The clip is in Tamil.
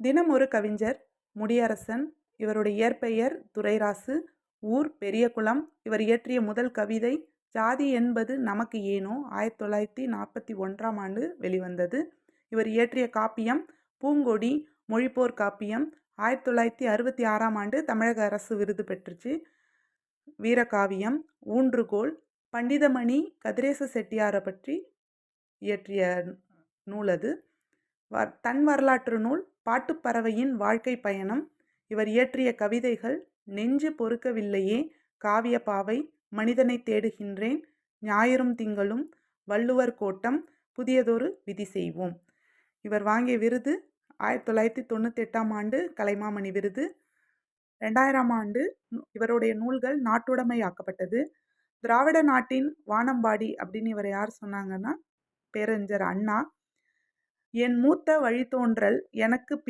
தினம் ஒரு கவிஞர் முடியரசன். இவருடைய இயற்பெயர் துரைராசு. ஊர் பெரியகுளம். இவர் இயற்றிய முதல் கவிதை ஜாதி என்பது நமக்கு ஏனோ 1941ஆம் ஆண்டு வெளிவந்தது. இவர் இயற்றிய காப்பியம் பூங்கொடி மொழிப்போர் காப்பியம் 1966ஆம் ஆண்டு தமிழக அரசு விருது பெற்றுச்சு. வீரகாவியம் ஊன்றுகோல் பண்டிதமணி கதிரேச செட்டியாரை பற்றி இயற்றிய நூல் அது. தன் வரலாற்று நூல் பாட்டுப்பறவையின் வாழ்க்கை பயணம். இவர் இயற்றிய கவிதைகள் நெஞ்சு பொறுக்கவில்லையே, காவியப்பாவை, மனிதனை தேடுகின்றேன், ஞாயிறும் திங்களும், வள்ளுவர் கோட்டம், புதியதொரு விதி செய்வோம். இவர் வாங்கிய விருது 1998ஆம் ஆண்டு கலைமாமணி விருது. 2000ஆம் ஆண்டு இவருடைய நூல்கள் நாட்டுடைமையாக்கப்பட்டது. திராவிட நாட்டின் வானம்பாடி அப்படின்னு இவர் யார் சொன்னாங்கன்னா பேரறிஞர் அண்ணா. என் மூத்த வழித்தோன்றல் எனக்கு